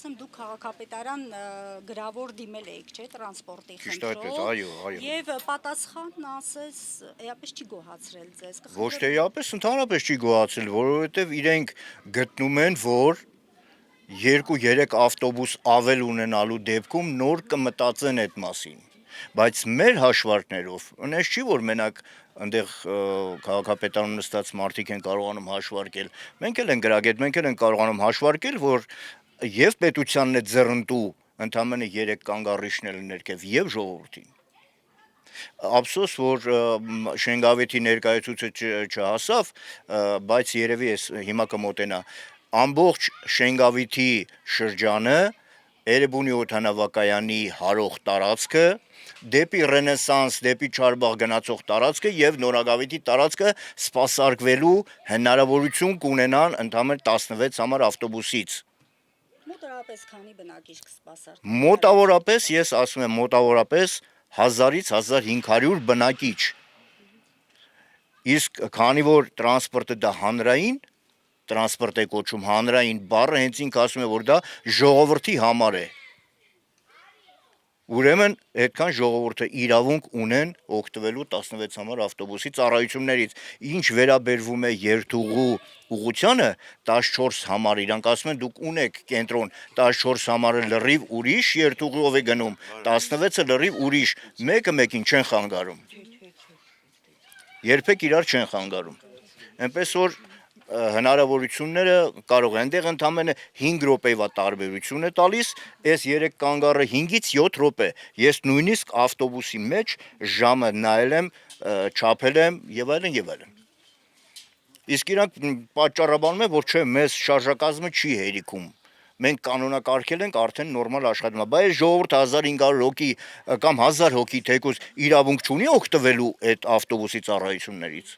կարծեմ դուք քաղաքապետարան գրավոր դիմել էիք, չէ՞, տրանսպորտի Ճիշտ այդպես, խնդրով։ այո։ Եվ պատասխանն ասես էապես չի գոհացրել ձեզ։ Ոչ թե էապես ընդհանրապես չի գոհացել, որովհետև իրենք գտնում են, որ 2-3 ավտոբուս ավել ունենալու դեպքում նոր կմտածեն այդ մասին, բայց մեր հաշվարկներով այնպես չի, որ մենակ այնտեղ քաղաքապետարանում նստած մարդիկ են կարողանում հաշվարկել, մենք էլ ենք գրագետ, մենք էլ ենք կարողանում հաշվարկել, որ եւ պետությանն է ձեռնտու ընդամենը 3 կանգառիչներ ներքև եւ ժողովրդին։ Ափսոս, որ Շենգավիթի ներկայացուցիչը չհասավ, բայց երևի էս հիմա կմոտենա ամբողջ Շենգավիթի շրջանը Էրեբունի օդանավակայանի հարող տարածքը դեպի Ռենեսանս, դեպի Չարբաղ գնացող տարածքը եւ Նորագավիթի տարածքը սպասարկվելու հնարավորություն կունենան ընդամենը 16 համար ավտոբուսից։ Մոտավորապես քանի բնակիչ կսպասարկվի։ Մոտավորապես, ես ասում եմ, մոտավորապես 1000-ից 1500 բնակիչ։ Իսկ քանի որ տրանսպորտը դա հանրային տրանսպորտ է կոչում, հանրային բառը հենց ինքը ասում է, որ դա ժողովրդի համար է։ Ուրեմն այդքան ժողովուրդը իրավունք ունեն օգտվելու 16 համար ավտոբուսի ծառայություններից, ինչ վերաբերվում է երթուղու ուղղությանը 14 համար, իրանք ասում են դուք ունեք կենտրոն, 14 համարը լրիվ ուրիշ երթուղով է գնում, 16-ը լրիվ ուրիշ, մեկը մեկին չեն խանգարում։ Երբեք իրար չեն խանգարում։ Այնպես որ հնարավորությունները կարող են այնտեղ ընդամենը 5 րոպեվա տարբերություն է տալիս, այս 3 կանգառը 5-ից 7 րոպե։ Ես նույնիսկ ավտոբուսի մեջ ժամը նայել եմ, չափել եմ եւ այլն եւ այլն։ Իսկ իրանք պատճառաբանում են, որ չէ, մեզ շարժակազմը չի հերիքում։ Մենք կանոնակարգել ենք արդեն նորմալ աշխատում, բայց ժողովուրդը 1500 հոգի կամ 1000 հոգի թեկուզ իրավունք չունի օգտվելու այդ ավտոբուսի ծառայություններից։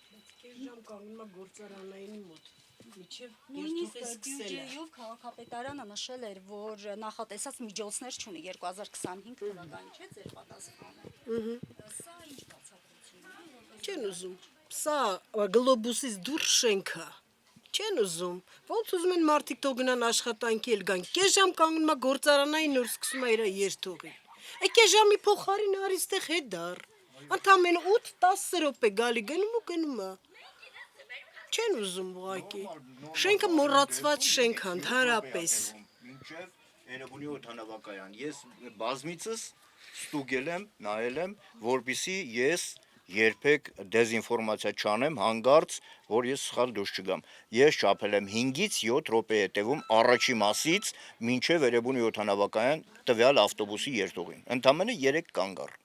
Նույնիսկ բյուջեով քաղաքապետարանը նշել էր, որ նախատեսած միջոցներ չունի 2025 թվականին, չէ՞ ձեր պատասխանը։ Սա ինչ բացատրություն է։ Չեն ուզում։ Սա գլոբուսից դուրս շենքը։ Չեն ուզում։ Ոնց ուզում են մարդիկ թող գնան աշխատանքի էլ գան։ Կես ժամ կանգնում է գործարանային, նոր սկսում է իր երթուղին։ Կես ժամի փոխարին արի ստեղ հետար։ Ընդամենը 8-10 րոպե գալի գնում ու գնում է։ Չեն ուզում ուղղակի։ Շենքը մոռացված շենք է ընդհանրապես։ Մինչև Էրեբունի օդանավակայան։ Ես բազմիցս ստուգել եմ, նայել եմ, որպեսզի ես երբեք դեզինֆորմացիա չանեմ հանգարց, որ ես սխալ դուրս չգամ։ Ես չափել եմ 5-ից 7 րոպե հետևում առաջի մասից մինչև Էրեբունի օդանավակայան տվյալ ավտոբուսի երթուղին։ Ընդամենը 3 կանգառ։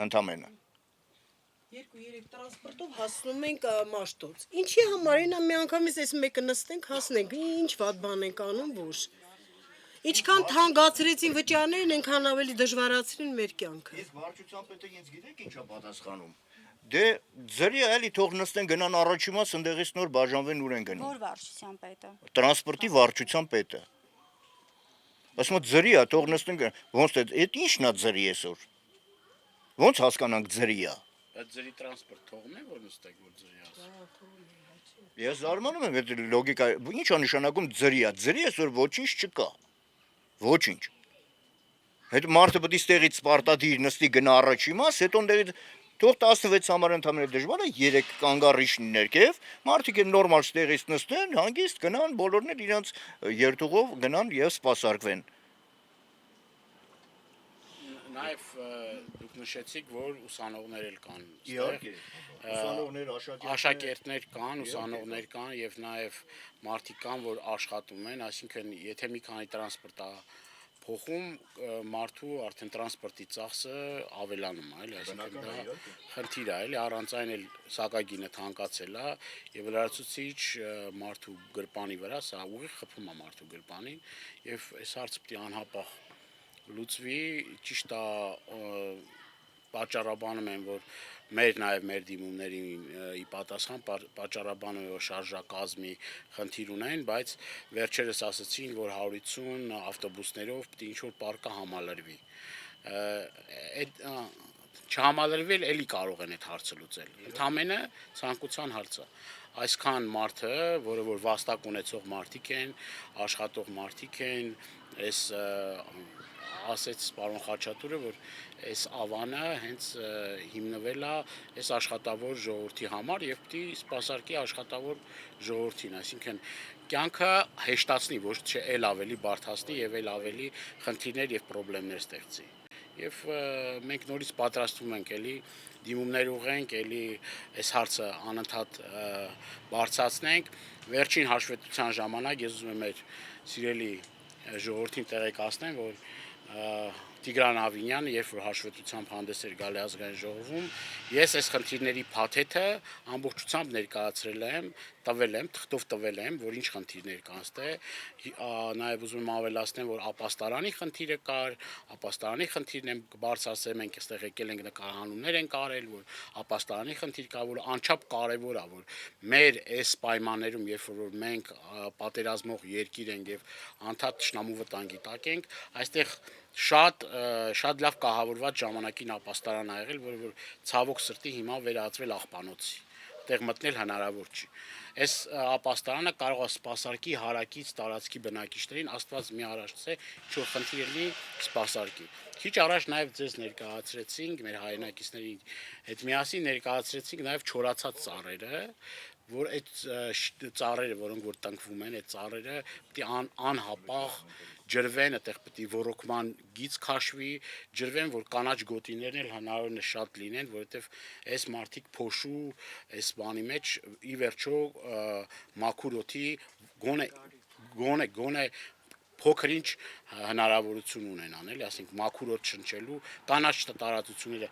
Ընդամենը 2-3 տրանսպորտով հասնում ենք Մաշտոց։ Ինչի համար այնա մի անգամից այս մեկը նստենք, հասնենք, ինչ վատ բան ենք անում, ոչ։ Ինչքան թանկացրեցին վճարներն, այնքան ավելի դժվարացրին մեր կյանքը։ Իսկ վարչության պետը ինձ գիտեք ինչա պատասխանում։ Դե ձրի էլի թող նստեն գնան առաջի մաս, ընդեղից նոր բաժանվեն ուր են գնում։ Որ վարչության պետը։ Տրանսպորտի վարչության պետը։ Ասում է ձրի է, թող նստեն գնան։ Ոնց է, այդ ի՞նչն է ձրի այսօր։ Ոնց հասկանանք ձրի է։ Այդ ձրի տրանսպորտ թողում է, որ նստեք, որ ձրի ասում։ Ես զարմանում եմ այդ լոգիկա, ի՞նչ է նշանակում ձրի է։ Ձրի այսօր ոչինչ չկա։ Ոչինչ։ Հետո մարդը պետք է ստեղից Սպարտադիր նստի գնա առաջի մաս, հետո ընդեղից թող 16 համար ընդամենը դժվար է 3 կանգառիչն ներքև, մարդիկ են նորմալ ստեղից նստեն, հանգիստ գնան, բոլորն էլ իրենց երթուղով գնան եւ սպասարկվեն։ Նաև դուք նշեցիք, որ ուսանողներ էլ կան։ Իհարկե, ուսանողներ, աշակերտներ կան, ուսանողներ կան եւ նաև մարդիկ կան, որ աշխատում են, այսինքն եթե մի քանի տրանսպորտ է փոխում, մարդու արդեն տրանսպորտի ծախսը ավելանում է, էլի, այսինքն դա խնդիր է, էլի, առանց այն էլ սակագինը թանկացել է եւ լրացուցիչ մարդու գրպանի վրա, սա ուղիղ խփում է մարդու գրպանին եւ այս հարցը պետք է անհապաղ լուծվի, ճիշտ է, պատճառաբանում են, որ մեր դիմումների ի պատասխան պատճառաբանում են, որ շարժակազմի խնդիր ունեն, բայց վերջերս ասացին, որ 150 ավտոբուսներով պետք է ինչ-որ պարկը համալրվի։ Չհամալրվել էլի կարող են այդ հարցը լուծել։ Ընդամենը ցանկության հարց է։ Այսքան մարդը, որը որ վաստակ ունեցող մարդիկ են, աշխատող մարդիկ են, այս ասեց պարոն Խաչատուրը, որ այս ավանը հենց հիմնվել է այս աշխատավոր ժողովրդի համար եւ պիտի սպասարկի աշխատավոր ժողովրդին, այսինքն կյանքը հեշտացնի, ոչ թե ել ավելի բարդացնի եւ ել ավելի խնդիրներ եւ խնդիրներ ստեղծի։ Եվ մենք նորից պատրաստվում ենք էլի դիմումներ ուղենք, էլի այս հարցը անընդհատ բարձրացնենք։ Վերջին հաշվետվության ժամանակ ես ուզում եմ մեր սիրելի ժողովրդին տեղեկացնեմ, որ Տիգրան Ավինյանը, երբ որ հաշվետվությամբ հանդես էր գալի ազգային ժողովում, ես այս խնդիրների փաթեթը ամբողջությամբ ներկայացրել եմ, տվել եմ, թղթով տվել եմ, որ ինչ խնդիրներ կան ստե, նաև ուզում եմ ավելացնեմ, որ ապաստարանի խնդիրը կար, ապաստարանի խնդիրն եմ բարձրացրել, մենք այստեղ եկել ենք նկարահանումներ ենք արել, որ ապաստարանի խնդիր կա, որ անչափ կարևոր է, որ մեր այս պայմաններում, երբ որ մենք պատերազմող երկիր ենք եւ անդադ թշնամու վտանգի տակ ենք, այստեղ շատ լավ կահավորված ժամանակին ապաստարան ա եղել, որ ցավոք սրտի հիմա վերածվել աղբանոցի, տեղ մտնել հնարավոր չի։ Այս ապաստարանը կարող է սպասարկի հարակից տարածքի բնակիչներին, Աստված մի առաջացե, ինչ որ խնդիր լինի, սպասարկի։ Քիչ առաջ նաև ձեզ ներկայացրեցինք, մեր հայրենակիցների հետ միասին ներկայացրեցինք նաև չորացած ծառերը, որ այդ ծառերը, որոնք որ տնկվում են, այդ ծառերը պիտի անհապաղ ջրվեն, այդտեղ պիտի ոռոգման գիծ քաշվի, ջրվեն, որ կանաչ գոտիներն էլ հնարավորինս շատ լինեն, որովհետև այս մարդիկ փոշու, այս բանի մեջ ի վերջո մաքուր օդի գոնե փոքր-ինչ հնարավորություն ունենան, էլի, ասենք մաքուր օդ շնչելու, կանաչ տարածությունները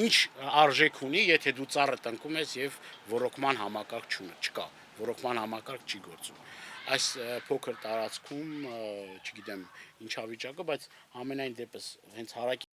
ինչ արժեք ունի, եթե դու ծառը տնկում ես եւ ոռոգման համակարգ չկա, ոռոգման համակարգ չի գործում։ Այս փոքր տարածքում, չգիտեմ ինչա վիճակը, բայց ամենայն դեպս հենց հարակի